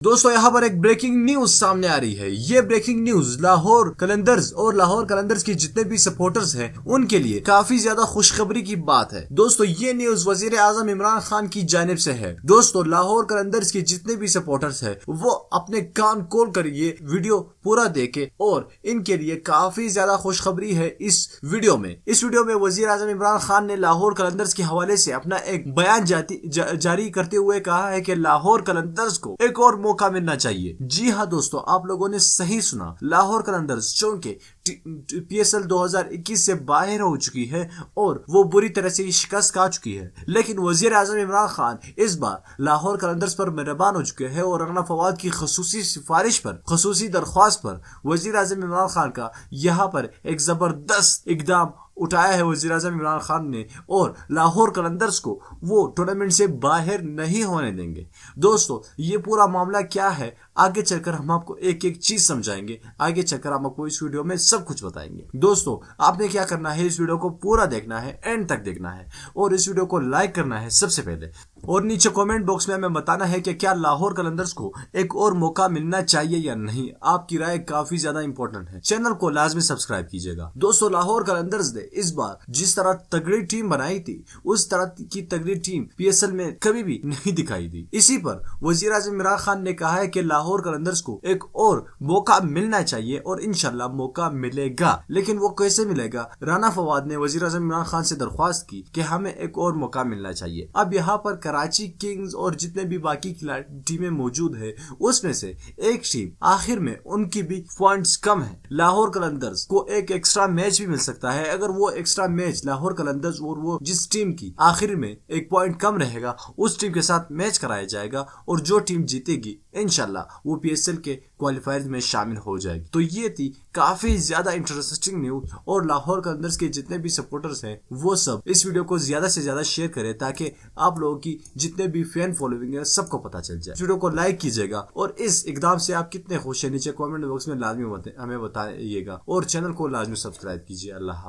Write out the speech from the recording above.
दोस्तों यहाँ पर एक ब्रेकिंग न्यूज सामने आ रही है। ये ब्रेकिंग न्यूज लाहौर कलंदर्स और लाहौर कलंदर्स के जितने भी सपोर्टर्स हैं उनके लिए काफी ज्यादा खुशखबरी की बात है। दोस्तों ये न्यूज वजीर आजम इमरान खान की जानिब से है। दोस्तों लाहौर कलंदर्स के जितने भी सपोर्टर्स हैं वो अपने कान खोल कर ये वीडियो पूरा देखे और इनके लिए काफी ज्यादा खुशखबरी है। इस वीडियो में वजीर आजम इमरान खान ने लाहौर कलंदर्स के हवाले से अपना एक बयान जारी करते हुए कहा है कि लाहौर कलंदर्स को एक और मौका मिलना चाहिए। जी हाँ दोस्तों, आप लोगों ने सही सुना। लाहौर कलंदर्स चूंकि PSL 2021 से बाहर हो चुकी है और वो बुरी तरह से शिकस्त खा चुकी है, लेकिन वजीर आजम इमरान खान इस बार लाहौर कलंदर्स पर मेहरबान हो चुके हैं और रंगना फवाद की खसूसी सिफारिश पर, खसूसी दरख्वास्त पर वजीर आजम इमरान खान का यहाँ पर एक जबरदस्त इकदाम उठाया है वजीर आजम इमरान खान ने और लाहौर कलंदर्स को वो टूर्नामेंट से बाहर नहीं होने देंगे। दोस्तों ये पूरा मामला क्या है आगे चलकर हम आपको एक एक चीज समझाएंगे, आगे चलकर हम आपको इस वीडियो में सब कुछ बताएंगे। दोस्तों आपने क्या करना है, इस वीडियो को पूरा देखना है, एंड तक देखना है और इस वीडियो को लाइक करना है सबसे पहले, और नीचे कमेंट बॉक्स में हमें बताना है कि क्या लाहौर कलंदर्स को एक और मौका मिलना चाहिए या नहीं। आपकी राय काफी ज्यादा इंपॉर्टेंट है। चैनल को लाजमी सब्सक्राइब कीजिएगा। दोस्तों लाहौर कलंदर्स ने इस बार जिस तरह तगड़ी टीम बनाई थी उस तरह की तगड़ी टीम PSL में कभी भी नहीं दिखाई दी। इसी पर वजीर आजम इमरान खान ने कहा है कि लाहौर कलंदर्स को एक और मौका मिलना चाहिए और इंशाल्लाह मौका मिलेगा। लेकिन वो कैसे मिलेगा? राना फवाद ने वजीर आजम इमरान खान से दरख्वास्त की कि हमें एक और मौका मिलना चाहिए। अब यहाँ पर कराची किंग्स और जितने भी बाकी टीमें मौजूद है उसमें से एक टीम आखिर में उनकी भी पॉइंट्स कम है। लाहौर कलंदर्स को एक एक्स्ट्रा मैच भी मिल सकता है। अगर वो एक्स्ट्रा मैच लाहौर कलंदर्स और वो जिस टीम की आखिर में एक पॉइंट कम रहेगा उस टीम के साथ मैच कराया जाएगा और जो टीम जीतेगी इंशाल्लाह वो PSL के क्वालिफायर्स में शामिल हो जाएगी। तो ये थी काफी ज्यादा इंटरेस्टिंग न्यूज और लाहौर कलंदर्स के जितने भी सपोर्टर्स हैं वो सब इस वीडियो को ज्यादा से ज्यादा शेयर करें ताकि आप लोगों की जितने भी फैन फॉलोइंग है सबको पता चल जाए। वीडियो को लाइक कीजिएगा और इस इकदाम से आप कितने खुश हैं नीचे कमेंट बॉक्स में लाजमी हमें बताइएगा और चैनल को लाजमी सब्सक्राइब कीजिए। अल्लाह।